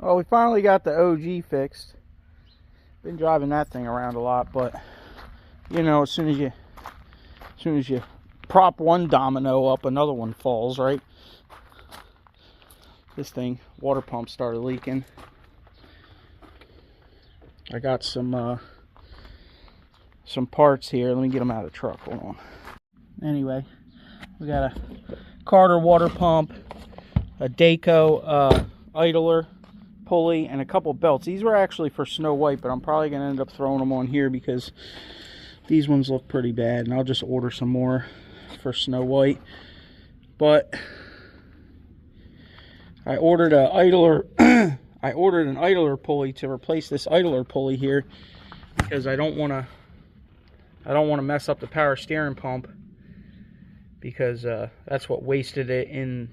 Well, we finally got the OG fixed. Been driving that thing around a lot, but you know, as soon as you prop one domino up, another one falls, right? This thing, water pump started leaking. I got some parts here. Let me get them out of the truck. Hold on. Anyway, we got a Carter water pump, a Daco idler, pulley, and a couple belts. These were actually for Snow White, but I'm probably going to end up throwing them on here because these ones look pretty bad, and I'll just order some more for Snow White. But I ordered an idler I ordered an idler pulley to replace this idler pulley here because I don't want to mess up the power steering pump, because that's what wasted it in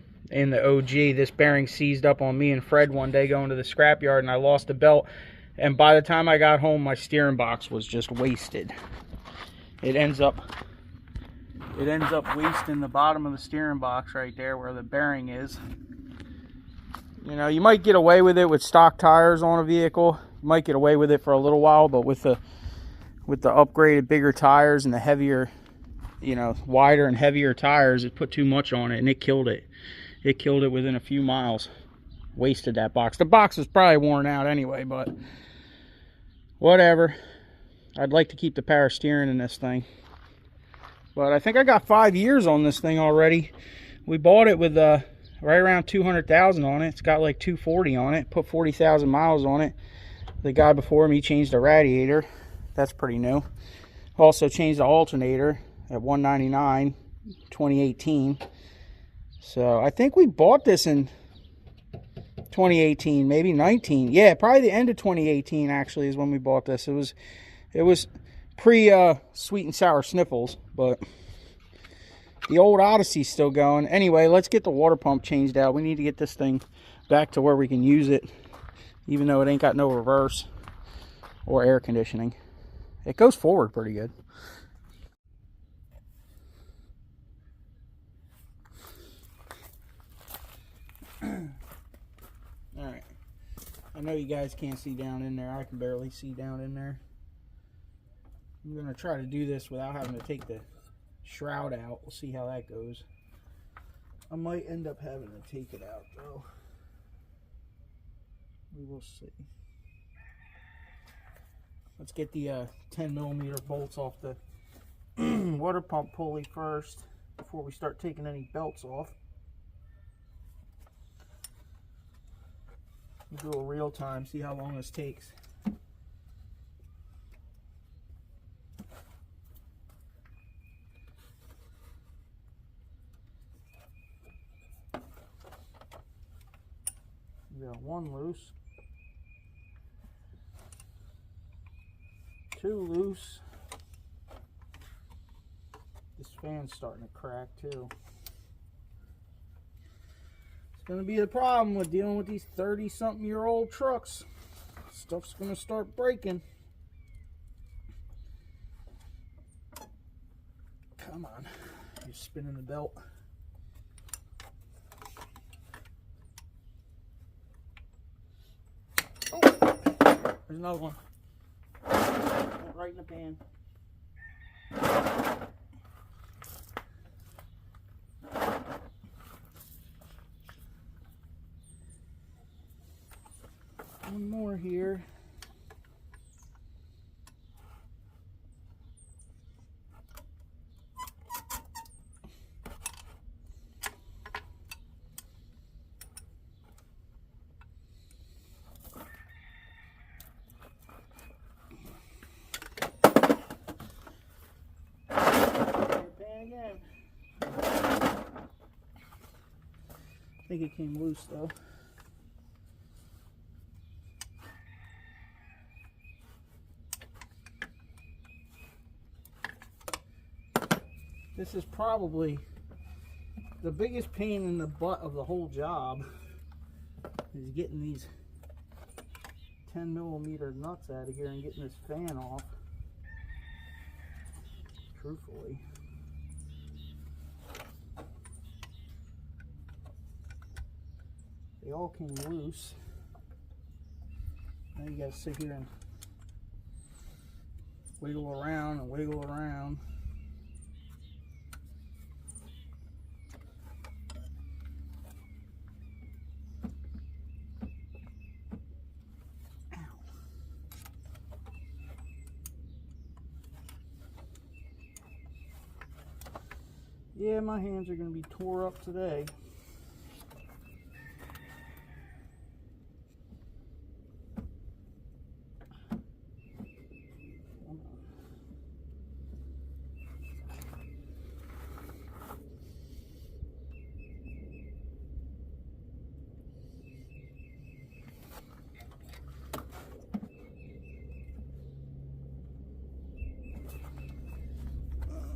the OG. This bearing seized up on me and Fred one day going to the scrapyard, and I lost the belt, and by the time I got home my steering box was just wasted. It ends up wasting the bottom of the steering box right there where the bearing is. You know, you might get away with it with stock tires on a vehicle. You might get away with it for a little while, but with the upgraded bigger tires and the heavier, you know, wider and heavier tires, it put too much on it and it killed it. It killed it within a few miles. Wasted that box. The box was probably worn out anyway, but whatever. I'd like to keep the power steering in this thing. But I think I got 5 years on this thing already. We bought it with right around 200,000 on it. It's got like 240 on it. Put 40,000 miles on it. The guy before me changed the radiator. That's pretty new. Also changed the alternator at 199, 2018. So I think we bought this in 2018, maybe 19. Yeah, probably the end of 2018 actually is when we bought this. It was pre sweet and sour sniffles, but the old Odyssey's still going. Anyway, let's get the water pump changed out. We need to get this thing back to where we can use it, even though it ain't got no reverse or air conditioning. It goes forward pretty good. Alright. I know you guys can't see down in there. I can barely see down in there. I'm going to try to do this without having to take the shroud out. We'll see how that goes. I might end up having to take it out though. We will see. Let's get the 10mm bolts off the water pump pulley first before we start taking any belts off. We'll do a real time, see how long this takes. We got one loose, two loose. This fan's starting to crack too. It's going to be the problem with dealing with these 30-something-year-old trucks. Stuff's going to start breaking. Come on, you're spinning the belt. Oh, there's another one. Went right in the pan. One more here. Again. I think it came loose though. This is probably the biggest pain in the butt of the whole job, is getting these 10mm nuts out of here and getting this fan off. Truthfully. They all came loose. Now you gotta sit here and wiggle around and wiggle around. Yeah, my hands are going to be tore up today.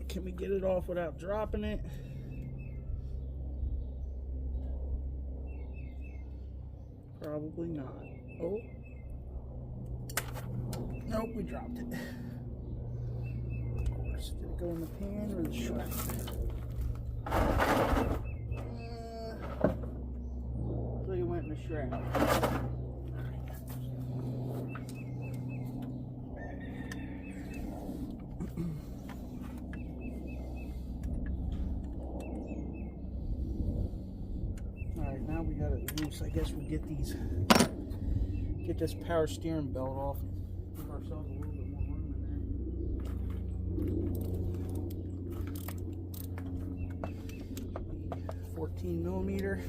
Can we get it off without dropping it? Probably not. Oh. Nope, we dropped it. Of course. Did it go in the pan or the shred? So it went in the shred. Now we got it loose. I guess we'll get this power steering belt off and give ourselves a little bit more room in there. 14 millimeter.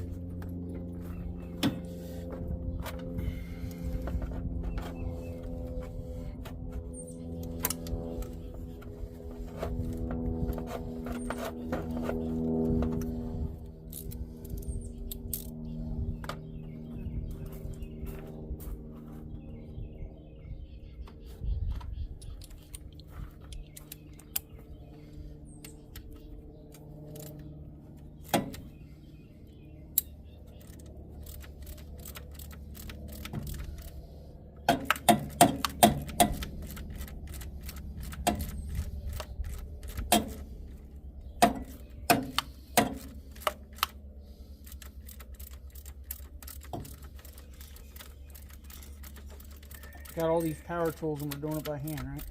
Got all these power tools and we're doing it by hand, right?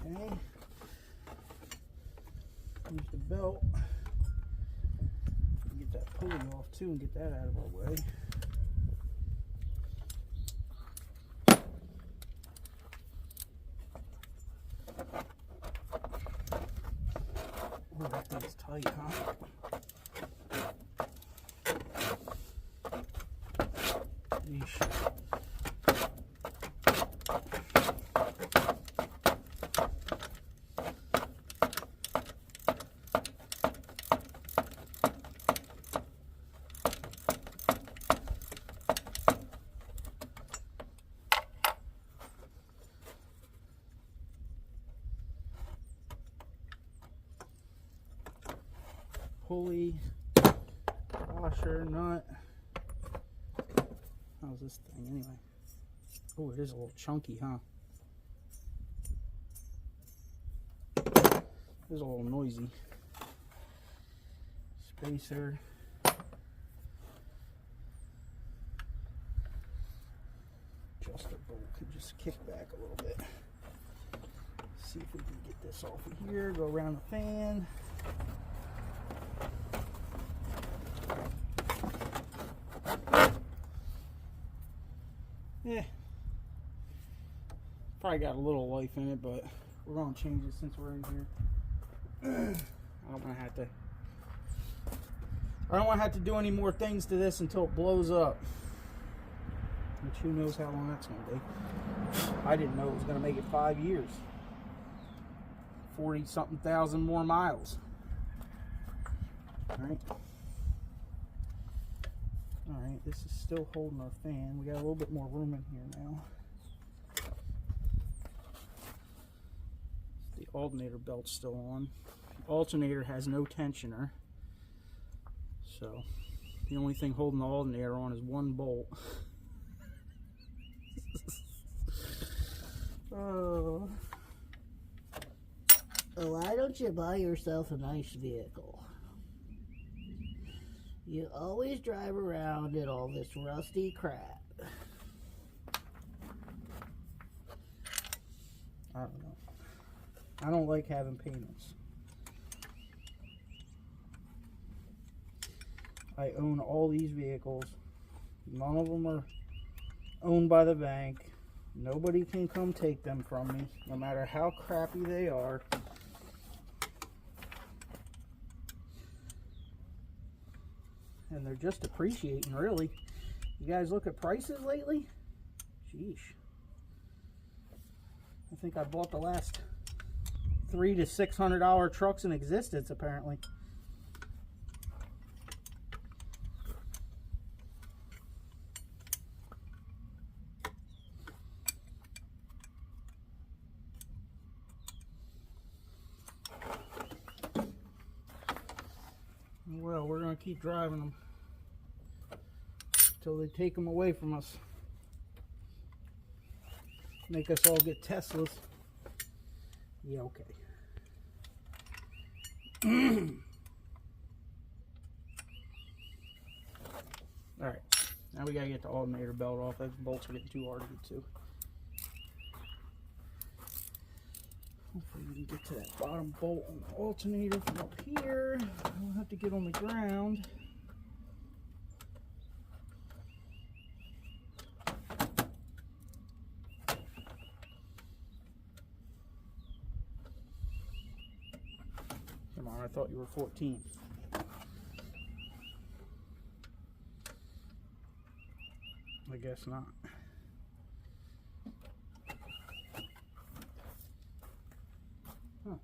Okay. Use the belt. Get that pulley off too and get that out of our way. Oh, that thing's tight, huh? Yeesh. Pulley, washer, nut. How's this thing anyway? Oh, it is a little chunky, huh? It is a little noisy. Spacer. Adjustable. Could just kick back a little bit. See if we can get this off of here. Go around the fan. Yeah, probably got a little life in it, but we're going to change it since we're in here. I don't want to have to do any more things to this until it blows up. Which who knows how long that's going to be. I didn't know it was going to make it 5 years. 40-something thousand more miles. Alright. Alright, this is still holding our fan. We got a little bit more room in here now. The alternator belt's still on. The alternator has no tensioner. So the only thing holding the alternator on is one bolt. Oh. Why don't you buy yourself a nice vehicle? You always drive around in all this rusty crap. I don't know. I don't like having payments. I own all these vehicles. None of them are owned by the bank. Nobody can come take them from me, no matter how crappy they are. And they're just appreciating, really. You guys look at prices lately? Sheesh. I think I bought the last $300 to $600 trucks in existence, apparently. Well, we're going to keep driving them until they take them away from us. Make us all get Teslas. Yeah, okay. Alright, now we got to get the alternator belt off. Those bolts are getting too hard to get to. Hopefully we can get to that bottom bolt on the alternator from up here. I don't have to get on the ground. Come on, I thought you were 14. I guess not. Huh.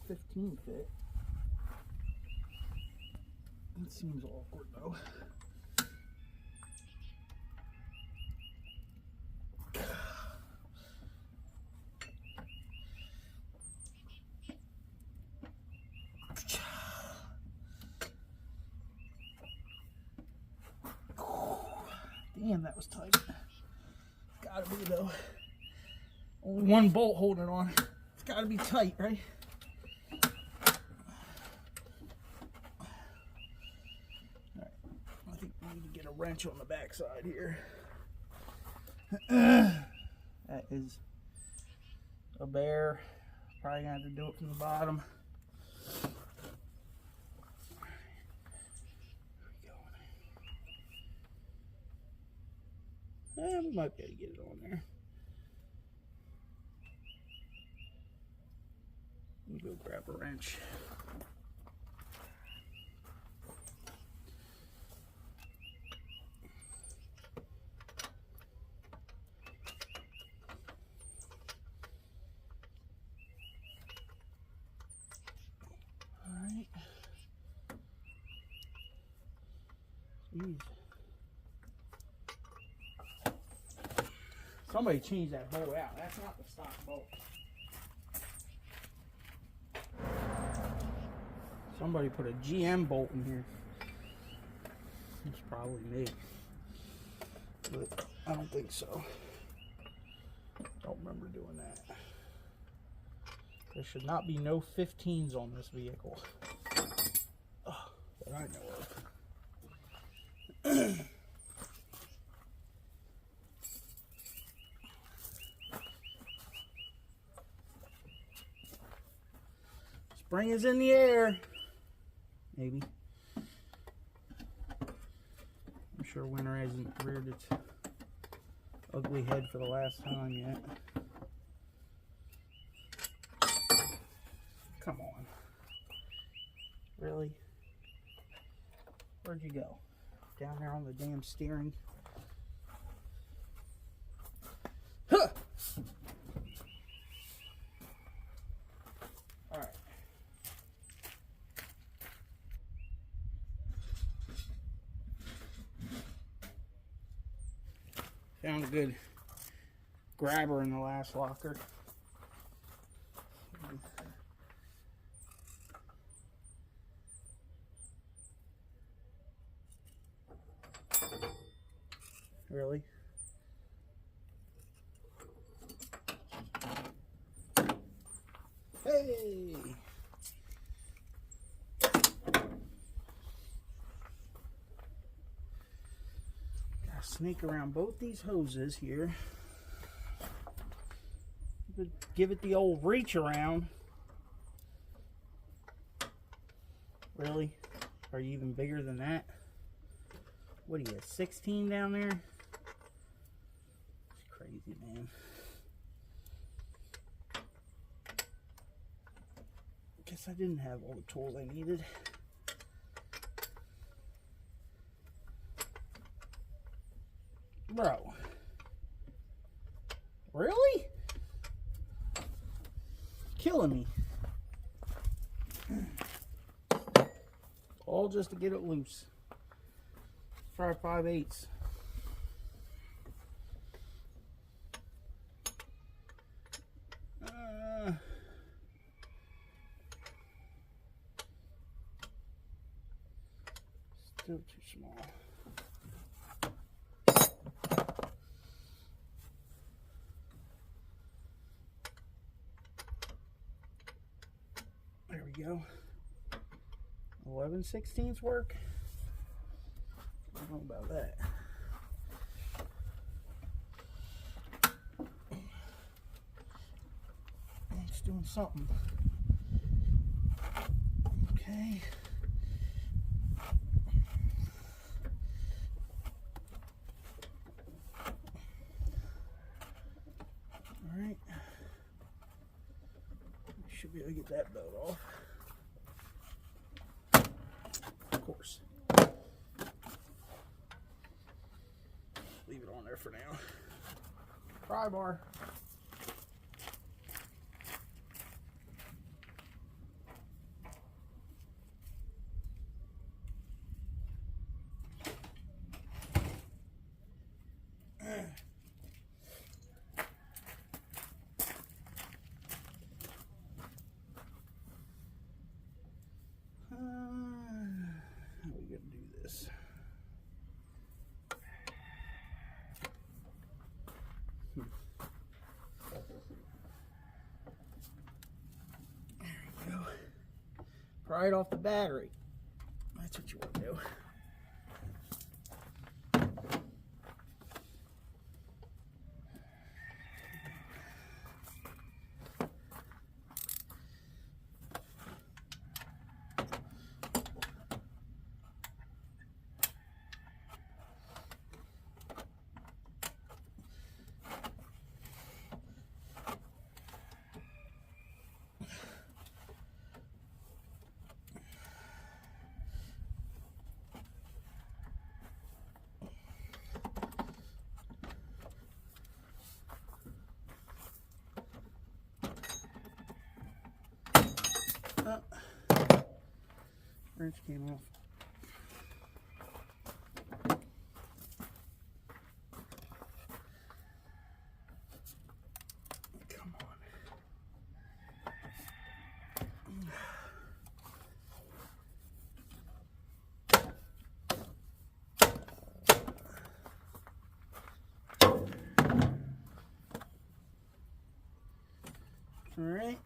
$15 fit. That seems awkward though. Damn, that was tight. Gotta be though. Only one bolt holding it on. It's gotta be tight, right? Alright, I think we need to get a wrench on the back side here. That is a bear. Probably gonna have to do it from the bottom. We might be able to get it on there. Let me go grab a wrench. All right. Jeez. Somebody changed that bolt out. That's not the stock bolt. Somebody put a GM bolt in here. It's probably me. But I don't think so. Don't remember doing that. There should not be no 15s on this vehicle. Oh, that I know of. Spring is in the air. Maybe. I'm sure winter hasn't reared its ugly head for the last time yet. Come on. Really? Where'd you go? Down there on the damn steering? Huh! Alright. Found a good grabber in the last locker. Really? Hey! Gotta sneak around both these hoses here. Give it the old reach around. Really? Are you even bigger than that? What are you, 16 down there? It's crazy, man. Guess I didn't have all the tools I needed. Bro. Really? Killing me. All just to get it loose. Try 5/8. Still too small. There we go. 11/16 work. I don't know about that. It's doing something. Okay. All right. Should be able to get that bolt off. Of course. Leave it on there for now. Pry bar. How are we gonna do this? There we go. Pry it off the battery. That's what you want to do. Wrench came off. Come on. All right.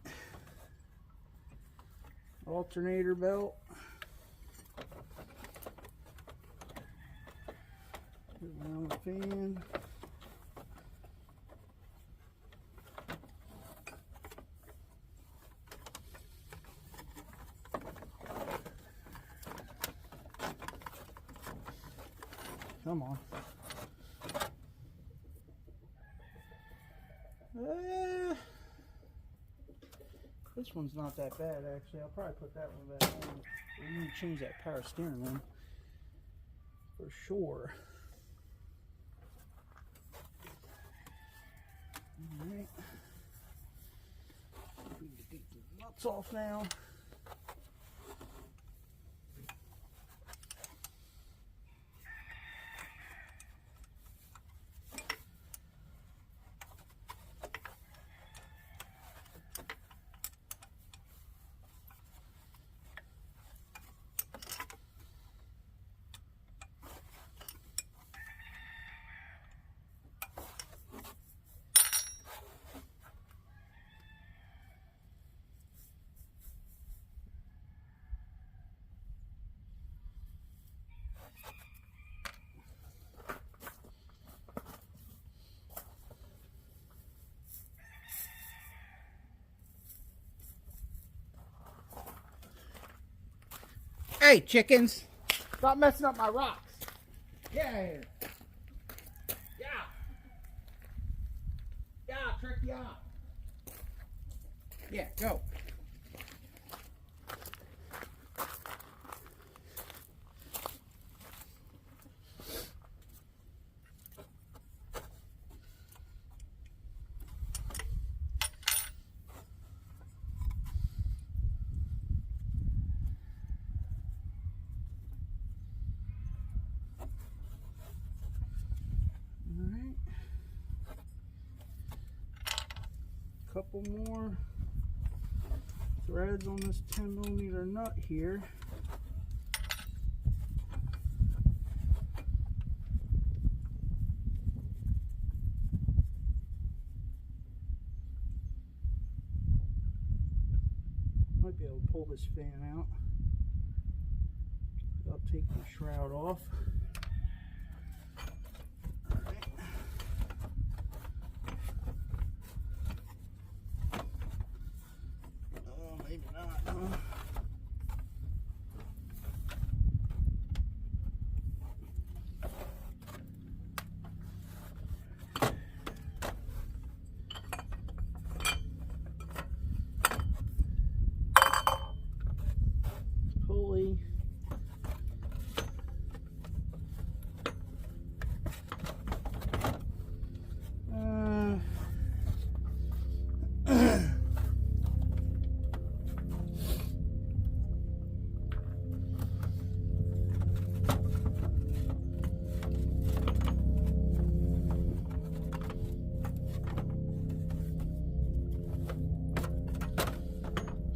Alternator belt. Put it on the fan. Come on. This one's not that bad, actually. I'll probably put that one back on. We need to change that power steering one for sure. Alright. We need to get the nuts off now. Hey, chickens! Stop messing up my rocks. Get out of here. Yeah. Yeah, trick you out. Yeah, go. Couple more threads on this 10mm nut here. Might be able to pull this fan out. I'll take the shroud off. Maybe not, huh? Pulley.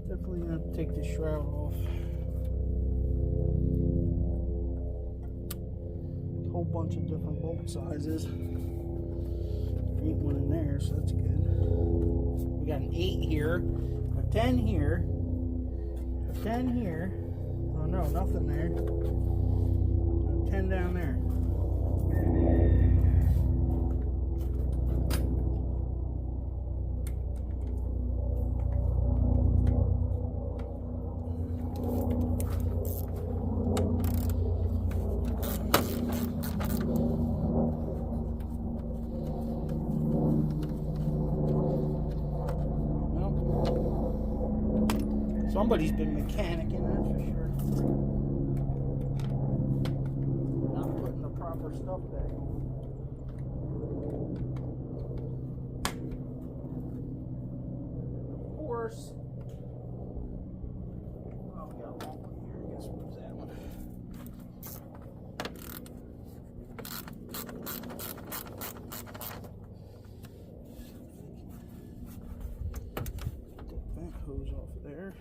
Definitely gonna have to take the shroud off. A whole bunch of different bolt sizes. There ain't one in there, so that's good. We got an 8 here, a 10 here, a 10 here. Oh no, nothing there. And a 10 down there. Somebody's been mechanicking, that's for sure. Not putting the proper stuff back on. Of course. Oh, we got a long one here. I guess where's that one? Take that hose off of there.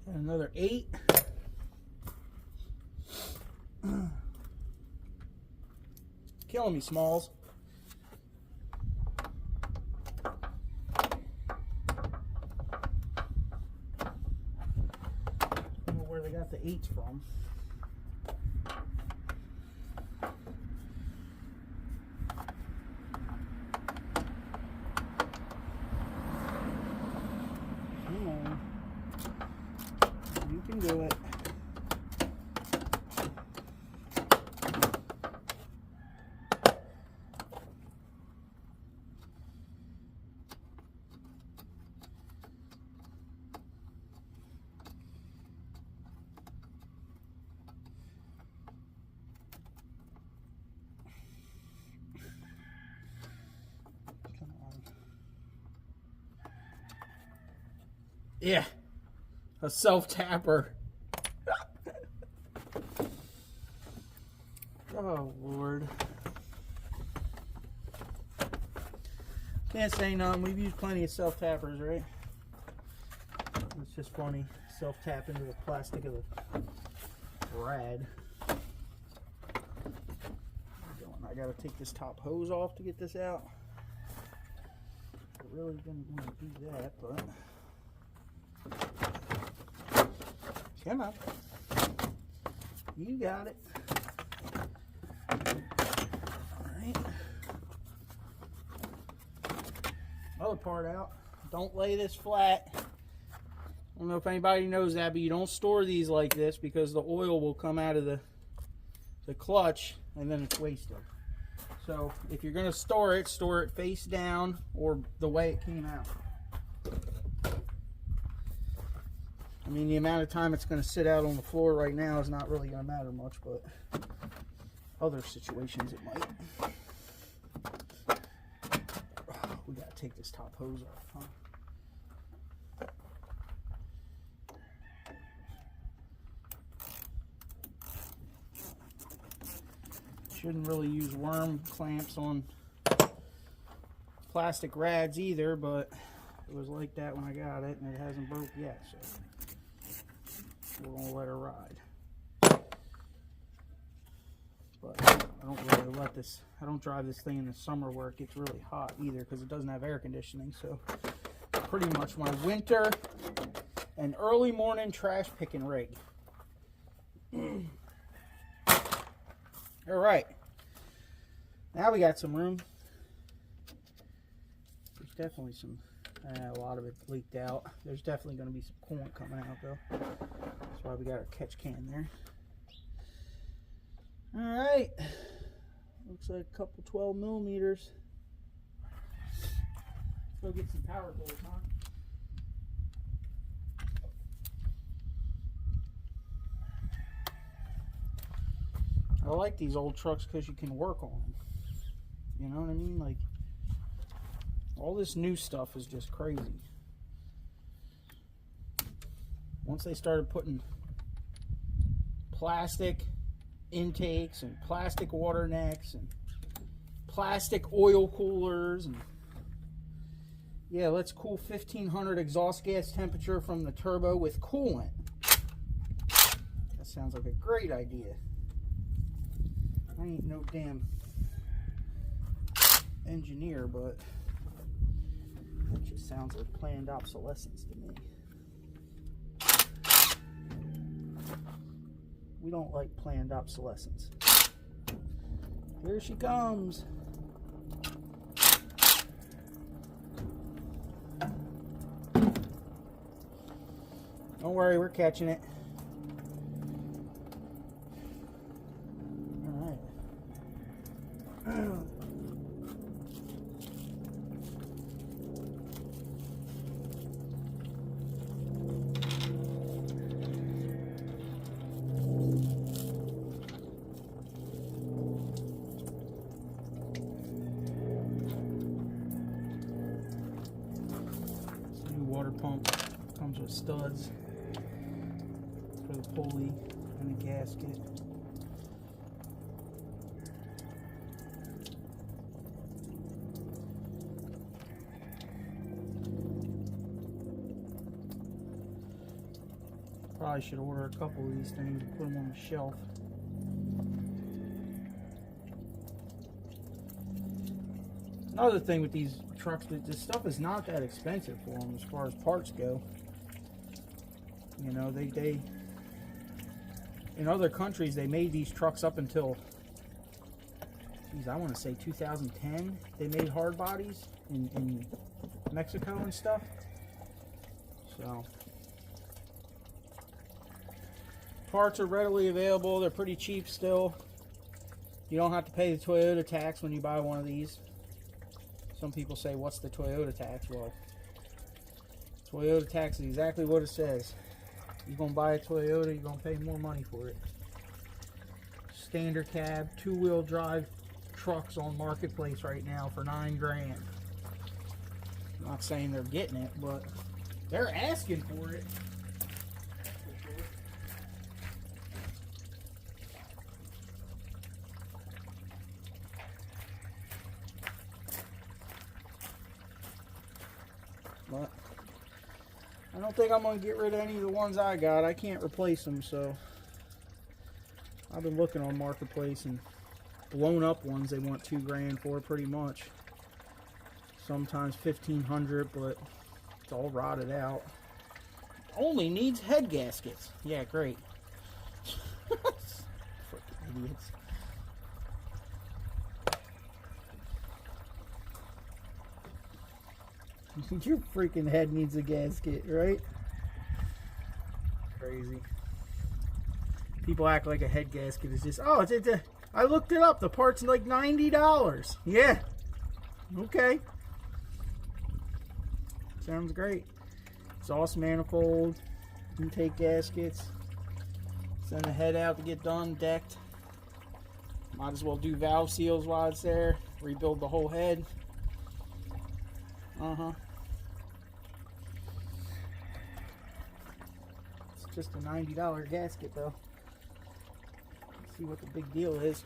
Another 8. Killing me, Smalls. I don't know where they got the 8s from. Come on. You can do it. Come on. Yeah. A self-tapper. Oh, Lord. Can't say none. We've used plenty of self-tappers, right? It's just funny. Self-tap into the plastic of the rad. I gotta take this top hose off to get this out. I really didn't want to do that, but come on. You got it. Alright. Other part out. Don't lay this flat. I don't know if anybody knows that, but you don't store these like this because the oil will come out of the clutch and then it's wasted. So if you're going to store it face down or the way it came out. I mean, the amount of time it's going to sit out on the floor right now is not really going to matter much, but other situations it might. Oh, we got to take this top hose off, huh? Shouldn't really use worm clamps on plastic rads either, but it was like that when I got it and it hasn't broke yet, so we're gonna let her ride. But I don't really I don't drive this thing in the summer where it gets really hot either because it doesn't have air conditioning, so pretty much my winter and early morning trash picking rig. All right, now we got some room. There's definitely some, a lot of it leaked out. There's definitely going to be some coolant coming out though. That's why we got our catch can there. All right, looks like a couple 12 millimeters. Let's go get some power tools, huh? I like these old trucks because you can work on them. You know what I mean? Like, all this new stuff is just crazy. Once they started putting plastic intakes and plastic water necks and plastic oil coolers and yeah, let's cool 1500 exhaust gas temperature from the turbo with coolant. That sounds like a great idea. I ain't no damn engineer, but that just sounds like planned obsolescence to me. We don't like planned obsolescence. Here she comes. Don't worry, we're catching it. Water pump comes with studs for the pulley and the gasket. Probably should order a couple of these things and put them on the shelf. Another thing with these trucks, this stuff is not that expensive for them as far as parts go. You know, they in other countries they made these trucks up until, geez, I want to say 2010. They made hard bodies in Mexico and stuff. So parts are readily available. They're pretty cheap still. You don't have to pay the Toyota tax when you buy one of these. Some people say, what's the Toyota tax? Well, Toyota tax is exactly what it says. You're going to buy a Toyota, you're going to pay more money for it. Standard cab, two-wheel drive trucks on Marketplace right now for $9 grand. I'm not saying they're getting it, but they're asking for it. But I don't think I'm going to get rid of any of the ones I got. I can't replace them, so I've been looking on Marketplace, and blown up ones they want $2,000 for pretty much. Sometimes $1,500, but it's all rotted out. Only needs head gaskets. Yeah, great. Freaking idiots. Your freaking head needs a gasket, right? Crazy. People act like a head gasket is just, oh, it's I looked it up. The part's like $90. Yeah. Okay. Sounds great. Exhaust manifold, intake gaskets. Send the head out to get done, decked. Might as well do valve seals while it's there. Rebuild the whole head. It's just a $90 gasket though. Let's see what the big deal is.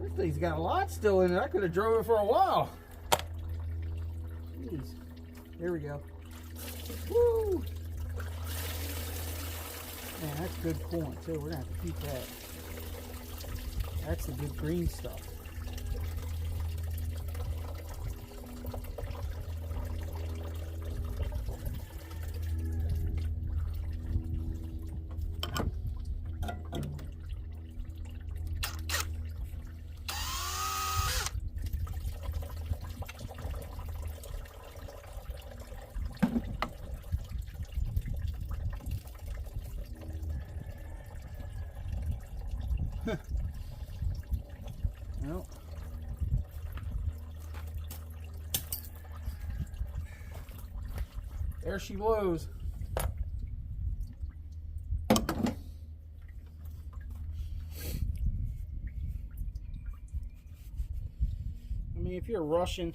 This thing's got a lot still in it. I could have drove it for a while. Jeez. Here we go. Woo! Man, that's good corn too. We're gonna have to keep that. That's the good green stuff. Well, there she blows. I mean, if you're rushing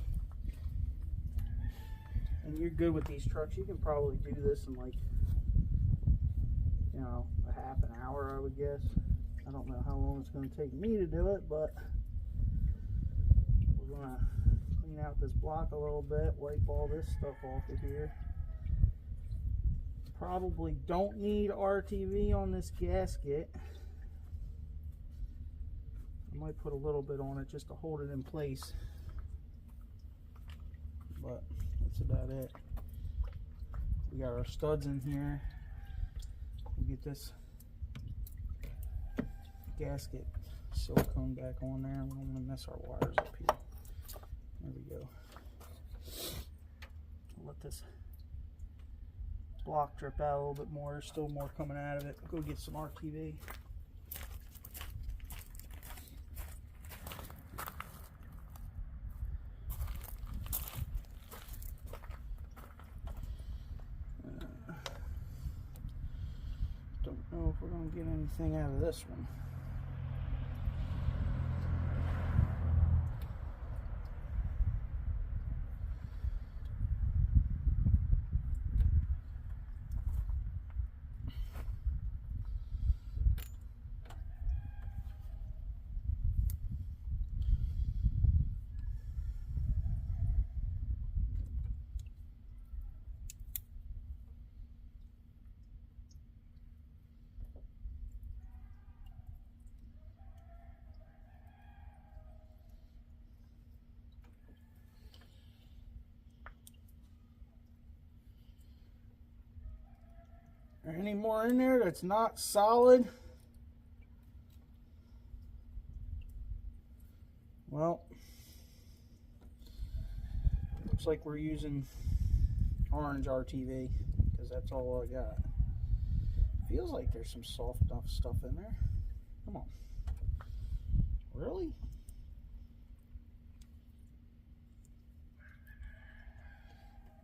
and you're good with these trucks, you can probably do this in like, you know, a half an hour, I would guess. I don't know how long it's going to take me to do it, but we're going to clean out this block a little bit, wipe all this stuff off of here. Probably don't need RTV on this gasket. I might put a little bit on it just to hold it in place, but that's about it. We got our studs in here. We get this gasket silicone back on there. We don't want to mess our wires up here. There we go. I'll let this block drip out a little bit more. There's still more coming out of it. Go get some RTV. Don't know if we're going to get anything out of this one. Any more in there that's not solid? Well, looks like we're using orange RTV because that's all I got. Feels like there's some soft enough stuff in there. Come on. Really?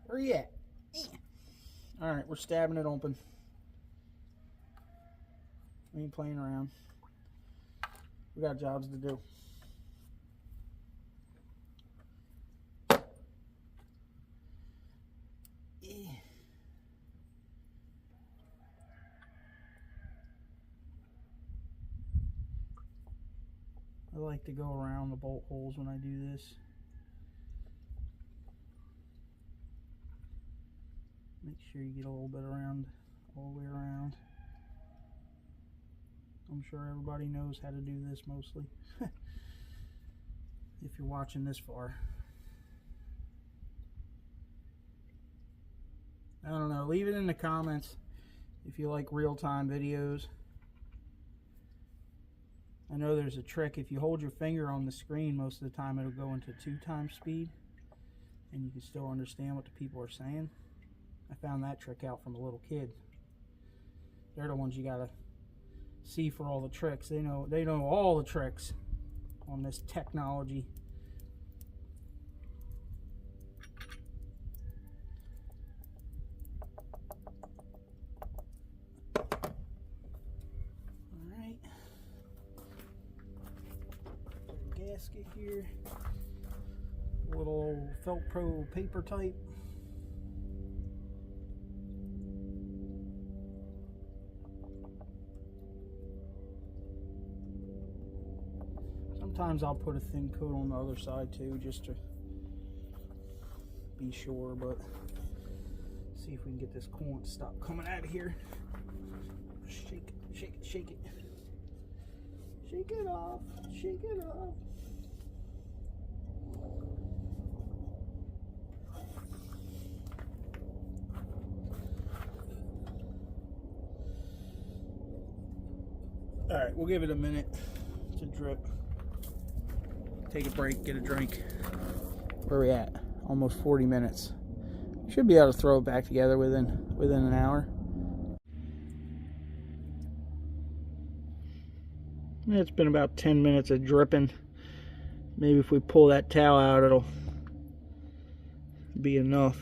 Where you at? Alright, we're stabbing it open. We ain't playing around. We got jobs to do. like to go around the bolt holes when I do this. Make sure you get a little bit around, all the way around. I'm sure everybody knows how to do this mostly. If you're watching this far. I don't know, leave it in the comments if you like real-time videos. I know there's a trick. If you hold your finger on the screen, most of the time it'll go into 2x speed and you can still understand what the people are saying. I found that trick out from a little kid. They're the ones you gotta see for all the tricks. They know all the tricks on this technology. Alright. Gasket here. Little Velcro paper type. Sometimes I'll put a thin coat on the other side too, just to be sure, but see if we can get this coolant to stop coming out of here. Shake it, shake it, shake it. Shake it off, shake it off. All right, we'll give it a minute to drip. Take a break, get a drink. Where are we at? Almost 40 minutes. Should be able to throw it back together within an hour. It's been about 10 minutes of dripping. Maybe if we pull that towel out, it'll be enough.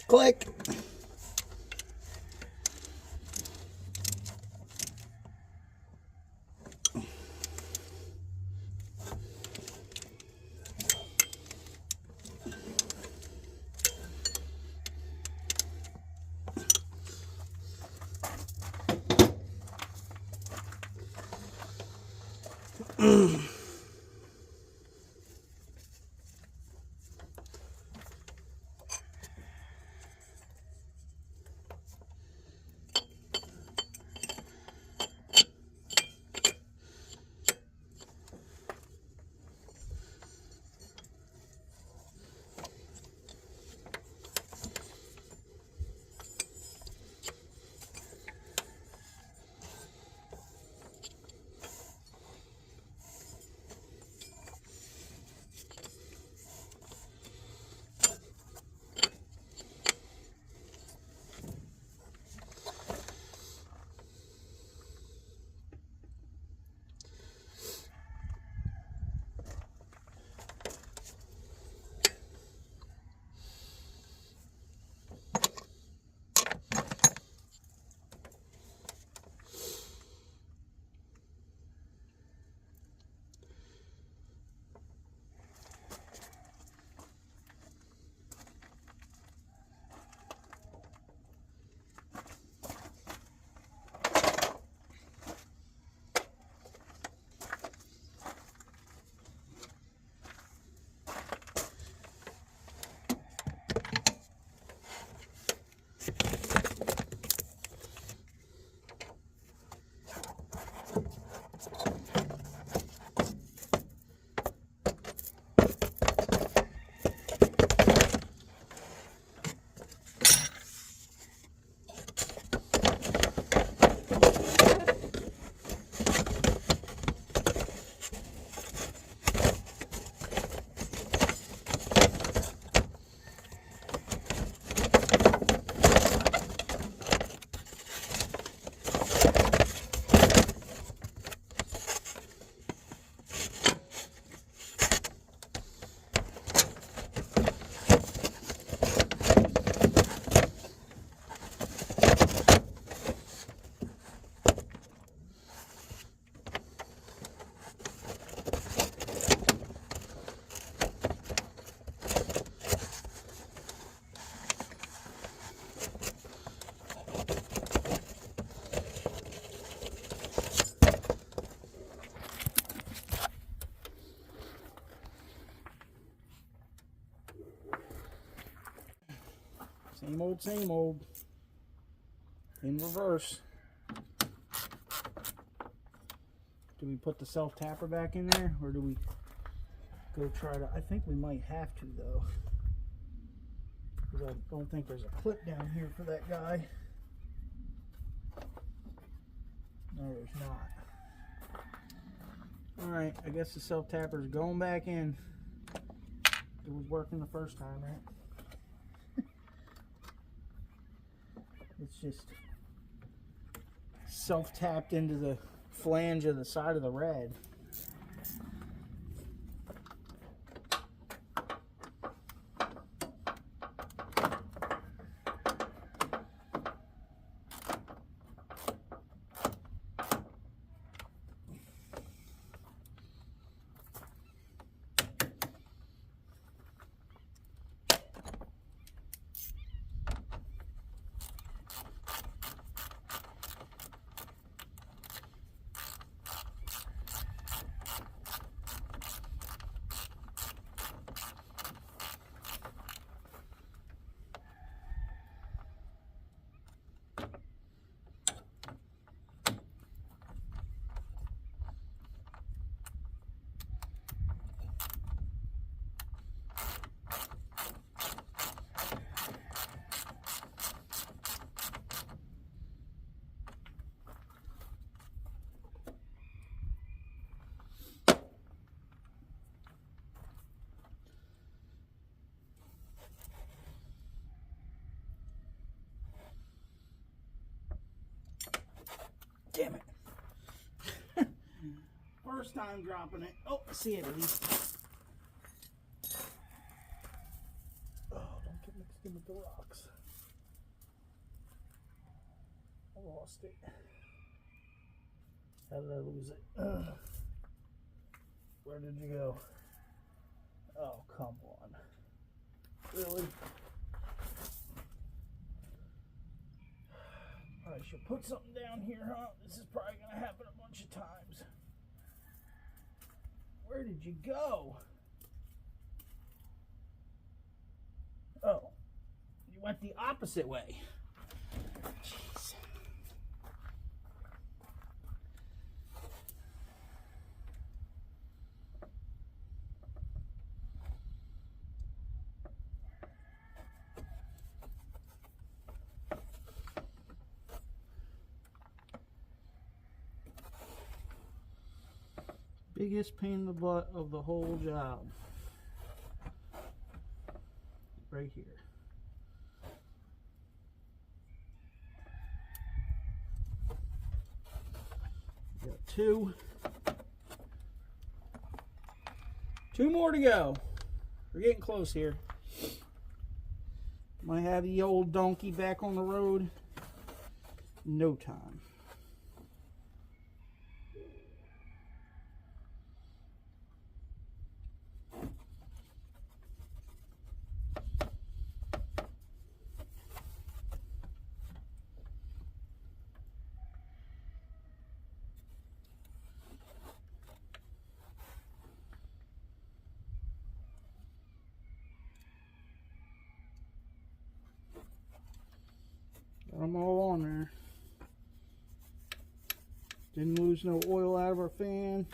Click. Same old. In reverse. Do we put the self-tapper back in there, or do we go try to... I think we might have to, though. Because I don't think there's a clip down here for that guy. No, there's not. Alright, I guess the self-tapper is going back in. It was working the first time, right? It's just self-tapped into the flange of the side of the rad. Damn it. First time dropping it. Oh, I see it at least. Oh, don't get mixed in with the rocks. lost it. How did I lose it? Where did you go? Oh, come on. Really? I should put something down here, huh? This is probably going to happen a bunch of times. Where did you go? Oh, you went the opposite way. Jeez. Biggest pain in the butt of the whole job. Right here. Got two more to go. We're getting close here. Might have the old donkey back on the road in no time. Got them all on there. Didn't lose no oil out of our fan.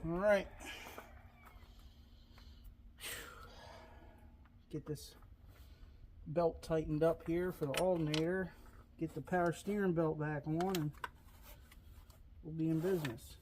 All right. Get this belt tightened up here for the alternator. Get the power steering belt back on and we'll be in business.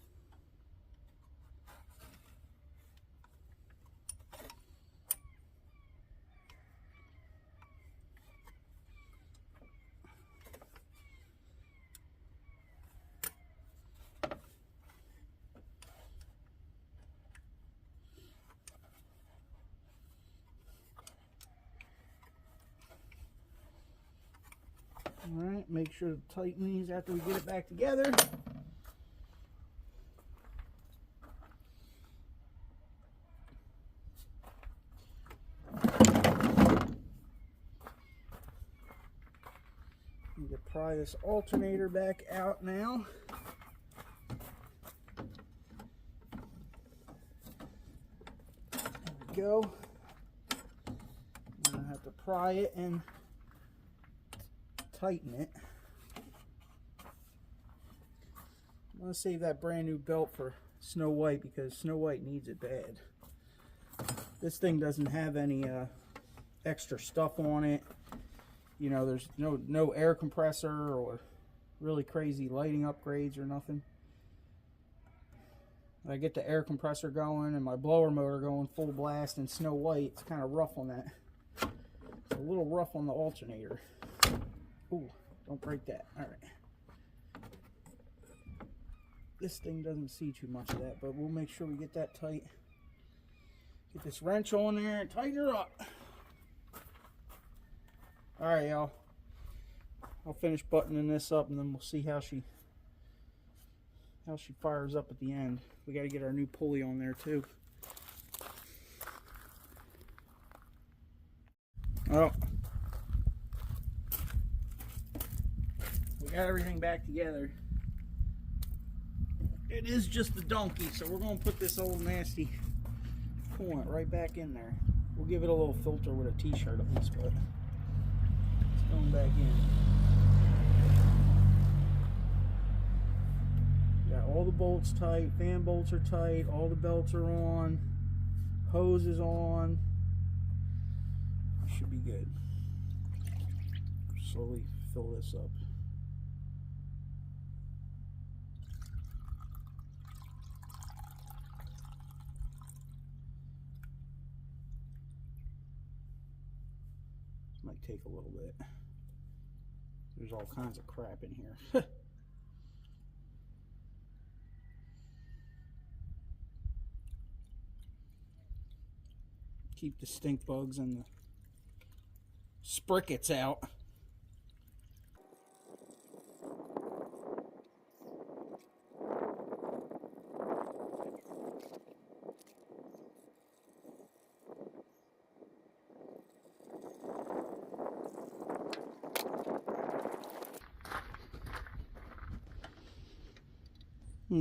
Alright, make sure to tighten these after we get it back together. Need to pry this alternator back out now. There we go. I'm going to have to pry it and tighten it. I'm going to save that brand new belt for Snow White because Snow White needs it bad. This thing doesn't have any extra stuff on it. You know, there's no air compressor or really crazy lighting upgrades or nothing. I get the air compressor going and my blower motor going full blast in Snow White. It's kind of rough on that. It's a little rough on the alternator. Ooh, don't break that. Alright. This thing doesn't see too much of that, but we'll make sure we get that tight. Get this wrench on there and tighten her up. Alright, y'all. I'll finish buttoning this up and then we'll see how she fires up at the end. We got to get our new pulley on there too. Oh. We got everything back together. It is just the donkey, so we're going to put this old nasty coolant right back in there. We'll give it a little filter with a t-shirt at least, but it's going back in. Got all the bolts tight, fan bolts are tight, all the belts are on, hose is on. Should be good. Slowly fill this up. Might take a little bit. There's all kinds of crap in here. Keep the stink bugs and the sprockets out.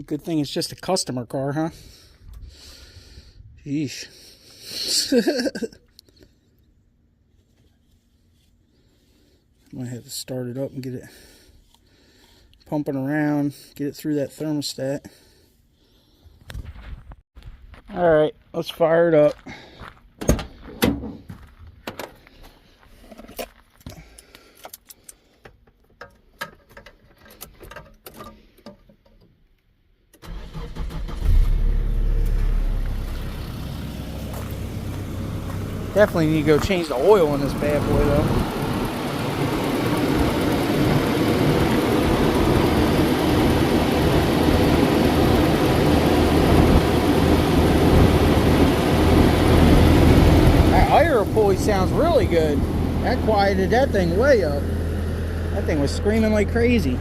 Good thing it's just a customer car, huh? Yeesh. Might have to start it up and get it pumping around, get it through that thermostat. Alright, let's fire it up. Definitely need to go change the oil in this bad boy though. That IRA pulley sounds really good. That quieted that thing way up. That thing was screaming like crazy.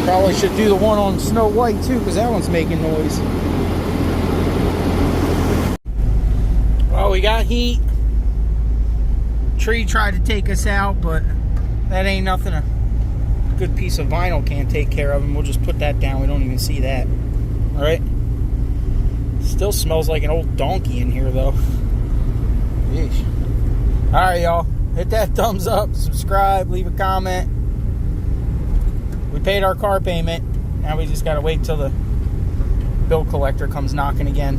Probably should do the one on Snow White too, because that one's making noise. Well, we got heat. Tree tried to take us out, but that ain't nothing a good piece of vinyl can't take care of, and we'll just put that down. We don't even see that. Alright? Still smells like an old donkey in here, though. Yeesh. Alright, y'all. Hit that thumbs up, subscribe, leave a comment. We paid our car payment. Now we just gotta wait till the bill collector comes knocking again.